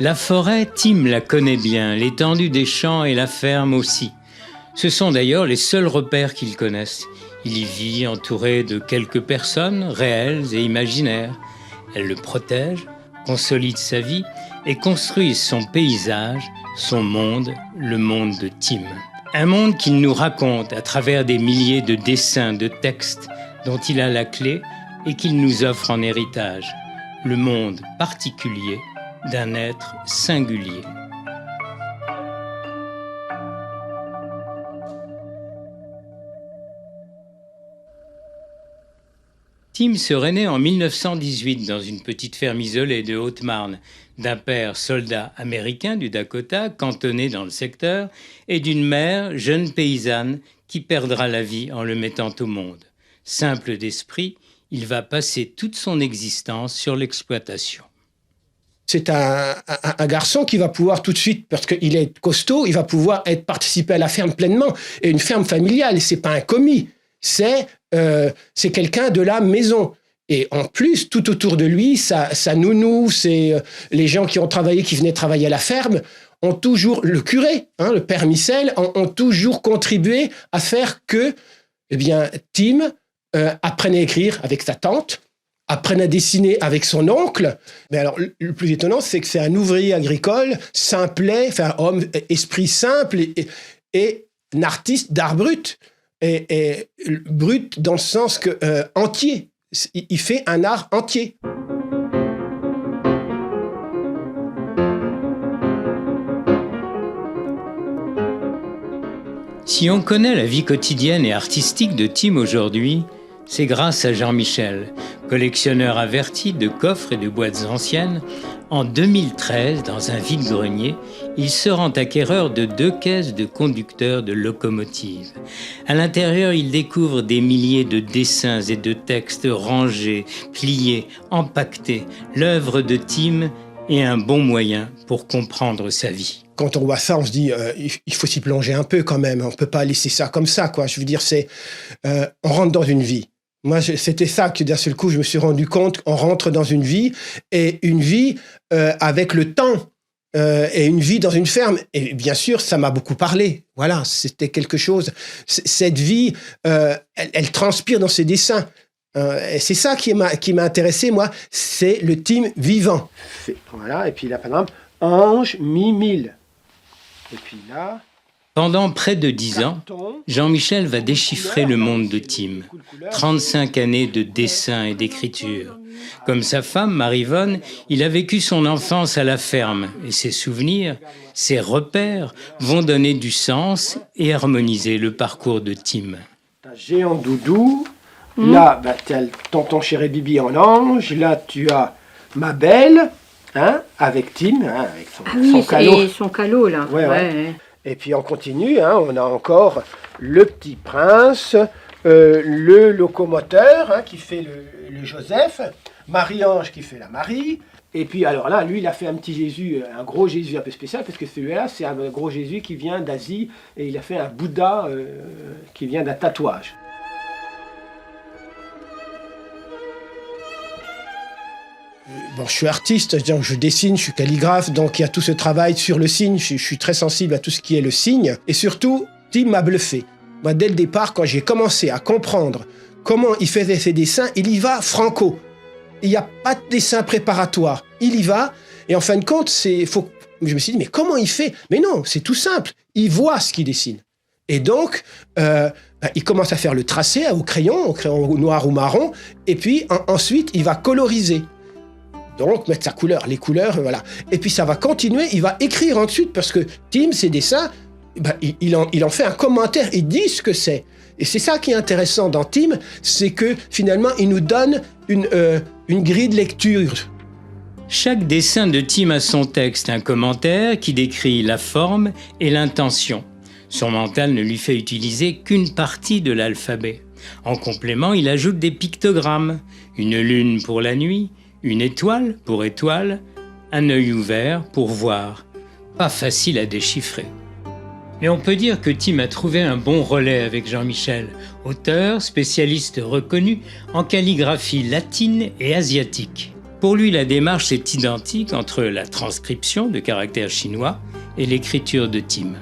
La forêt, Tim la connaît bien, l'étendue des champs et la ferme aussi. Ce sont d'ailleurs les seuls repères qu'il connaisse. Il y vit entouré de quelques personnes, réelles et imaginaires. Elle le protège, consolide sa vie et construit son paysage, son monde, le monde de Tim. Un monde qu'il nous raconte à travers des milliers de dessins, de textes dont il a la clé et qu'il nous offre en héritage. Le monde particulier d'un être singulier. Tim serait né en 1918 dans une petite ferme isolée de Haute-Marne, d'un père soldat américain du Dakota, cantonné dans le secteur, et d'une mère jeune paysanne qui perdra la vie en le mettant au monde. Simple d'esprit, il va passer toute son existence sur l'exploitation. C'est un garçon qui va pouvoir tout de suite, parce qu'il est costaud, il va pouvoir participer à la ferme pleinement. Et une ferme familiale, c'est pas un commis, c'est quelqu'un de la maison. Et en plus, tout autour de lui, sa nounou, les gens qui venaient travailler à la ferme, ont toujours, le curé, le père Missel, ont toujours contribué à faire que, Tim apprenne à écrire avec sa tante, apprenne à dessiner avec son oncle. Mais alors, le plus étonnant, c'est que c'est un ouvrier agricole, simplet, enfin, homme, esprit simple et un artiste d'art brut. Et brut dans le sens que entier. Il fait un art entier. Si on connaît la vie quotidienne et artistique de Tim aujourd'hui, c'est grâce à Jean-Michel, collectionneur averti de coffres et de boîtes anciennes. En 2013, dans un vide-grenier, il se rend acquéreur de 2 caisses de conducteurs de locomotives. À l'intérieur, il découvre des milliers de dessins et de textes rangés, pliés, empaquetés, l'œuvre de Tim est un bon moyen pour comprendre sa vie. Quand on voit ça, on se dit il faut s'y plonger un peu quand même. On ne peut pas laisser ça comme ça, quoi. Je veux dire, on rentre dans une vie. Moi, c'était ça que d'un seul coup, je me suis rendu compte. On rentre dans une vie, et une vie avec le temps, et une vie dans une ferme. Et bien sûr, ça m'a beaucoup parlé. Voilà, c'était quelque chose. Cette vie, elle transpire dans ses dessins. Et c'est ça qui m'a intéressé, moi. C'est le Tim vivant. Voilà, et puis là, par exemple, Ange, mi-mille. Et puis là... Pendant près de 10 ans, Jean-Michel va déchiffrer le monde de Tim. 35 années de dessin et d'écriture. Comme sa femme, Marie-Vonne, il a vécu son enfance à la ferme. Et ses souvenirs, ses repères vont donner du sens et harmoniser le parcours de Tim. T'as Géant Doudou, là, t'as tonton Chéri Bibi en ange, là, tu as Ma Belle, avec Tim, avec son calot. Et son calot, là. Ouais. Et puis on continue, on a encore le Petit Prince, le locomoteur qui fait le Joseph, Marie-Ange qui fait la Marie. Et puis alors là, lui, il a fait un petit Jésus, un gros Jésus un peu spécial, parce que celui-là, c'est un gros Jésus qui vient d'Asie, et il a fait un Bouddha qui vient d'un tatouage. Bon, je suis artiste, je dessine, je suis calligraphe, donc il y a tout ce travail sur le signe. Je suis très sensible à tout ce qui est le signe. Et surtout, Tim m'a bluffé. Moi, dès le départ, quand j'ai commencé à comprendre comment il faisait ses dessins, il y va franco. Il n'y a pas de dessin préparatoire. Il y va, et en fin de compte, je me suis dit, mais comment il fait? Mais non, c'est tout simple. Il voit ce qu'il dessine. Et donc, il commence à faire le tracé au crayon noir ou marron, et puis ensuite, il va coloriser. Donc, mettre sa couleur, les couleurs, voilà. Et puis, ça va continuer, il va écrire ensuite, parce que Tim, ses dessins, il en fait un commentaire, il dit ce que c'est. Et c'est ça qui est intéressant dans Tim, c'est que, finalement, il nous donne une grille de lecture. Chaque dessin de Tim a son texte, un commentaire qui décrit la forme et l'intention. Son mental ne lui fait utiliser qu'une partie de l'alphabet. En complément, il ajoute des pictogrammes, une lune pour la nuit, une étoile pour étoile, un œil ouvert pour voir. Pas facile à déchiffrer. Mais on peut dire que Tim a trouvé un bon relais avec Jean-Michel, auteur, spécialiste reconnu en calligraphie latine et asiatique. Pour lui, la démarche est identique entre la transcription de caractères chinois et l'écriture de Tim.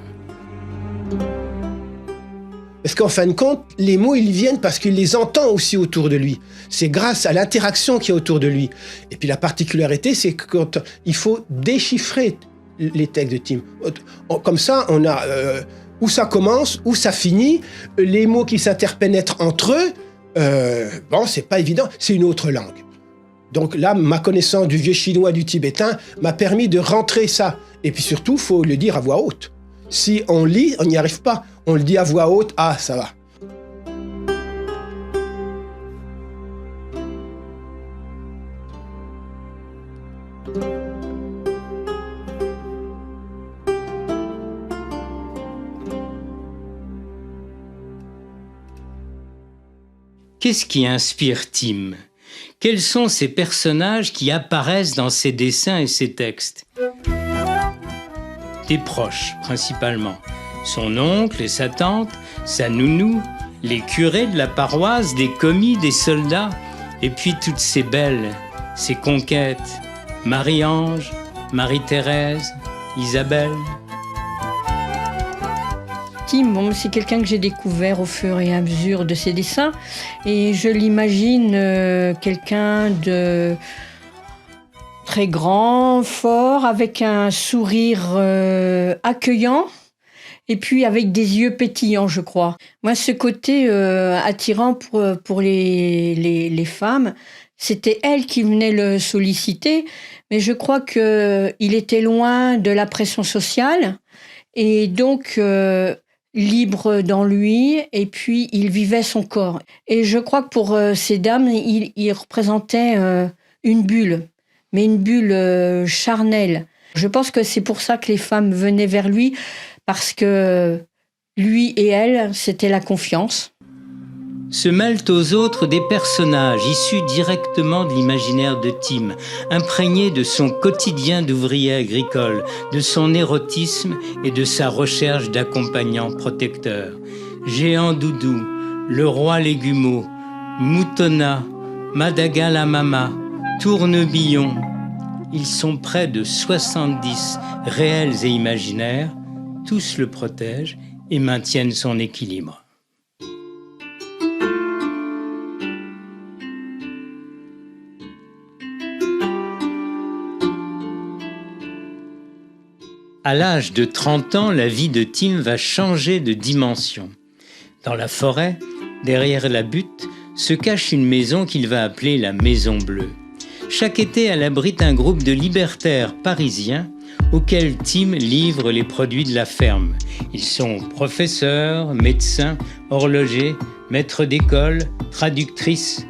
Parce qu'en fin de compte, les mots, ils viennent parce qu'il les entend aussi autour de lui. C'est grâce à l'interaction qu'il y a autour de lui. Et puis la particularité, c'est que quand il faut déchiffrer les textes de Tim. Comme ça, on a où ça commence, où ça finit, les mots qui s'interpénètrent entre eux. Bon, c'est pas évident, c'est une autre langue. Donc là, ma connaissance du vieux chinois, du tibétain, m'a permis de rentrer ça. Et puis surtout, il faut le dire à voix haute. Si on lit, on n'y arrive pas. On le dit à voix haute, ah, ça va. Qu'est-ce qui inspire Tim ? Quels sont ces personnages qui apparaissent dans ses dessins et ses textes ? Des proches, principalement. Son oncle et sa tante, sa nounou, les curés de la paroisse, des commis, des soldats, et puis toutes ces belles, ces conquêtes, Marie-Ange, Marie-Thérèse, Isabelle. Tim, c'est quelqu'un que j'ai découvert au fur et à mesure de ses dessins, et je l'imagine quelqu'un de très grand, fort, avec un sourire accueillant, et puis avec des yeux pétillants, je crois. Moi, ce côté attirant pour les femmes, c'était elle qui venait le solliciter, mais je crois qu'il était loin de la pression sociale, et donc libre dans lui, et puis il vivait son corps. Et je crois que pour ces dames, il représentait une bulle, mais une bulle charnelle. Je pense que c'est pour ça que les femmes venaient vers lui, parce que lui et elle, c'était la confiance. Se mêlent aux autres des personnages issus directement de l'imaginaire de Tim, imprégnés de son quotidien d'ouvrier agricole, de son érotisme et de sa recherche d'accompagnants protecteurs. Géant Doudou, le roi Légumeau, Moutonna, Madaga la Mama, Tournebillon. Ils sont près de 70 réels et imaginaires, tous le protègent et maintiennent son équilibre. À l'âge de 30 ans, la vie de Tim va changer de dimension. Dans la forêt, derrière la butte, se cache une maison qu'il va appeler la Maison Bleue. Chaque été, elle abrite un groupe de libertaires parisiens auxquels Tim livre les produits de la ferme. Ils sont professeurs, médecins, horlogers, maîtres d'école, traductrices.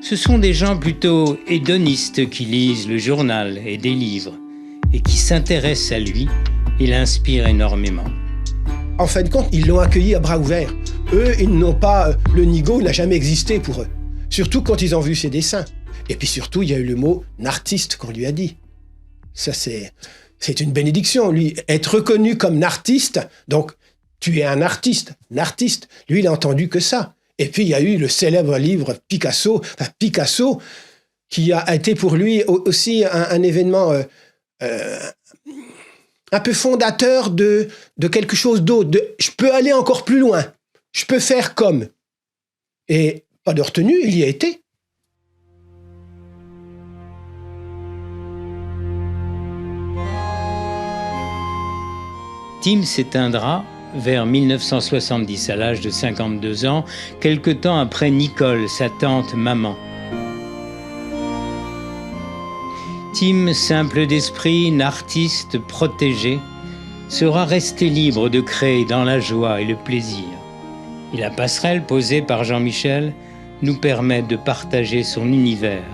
Ce sont des gens plutôt hédonistes qui lisent le journal et des livres et qui s'intéressent à lui. Il inspire énormément. En fin de compte, ils l'ont accueilli à bras ouverts. Eux, ils n'ont pas... Le nigo n'a jamais existé pour eux. Surtout quand ils ont vu ses dessins. Et puis surtout, il y a eu le mot « nartiste » qu'on lui a dit. Ça, c'est une bénédiction, lui. Être reconnu comme nartiste, donc tu es un artiste, nartiste. Lui, il a entendu que ça. Et puis, il y a eu le célèbre livre Picasso, qui a été pour lui aussi un événement... un peu fondateur de quelque chose d'autre. Je peux aller encore plus loin. Je peux faire comme. Et pas de retenue, il y a été. Tim s'éteindra vers 1970, à l'âge de 52 ans, quelque temps après Nicole, sa tante maman. Tim, simple d'esprit, artiste protégé, sera resté libre de créer dans la joie et le plaisir. Et la passerelle posée par Jean-Michel nous permet de partager son univers,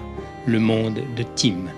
le monde de Tim.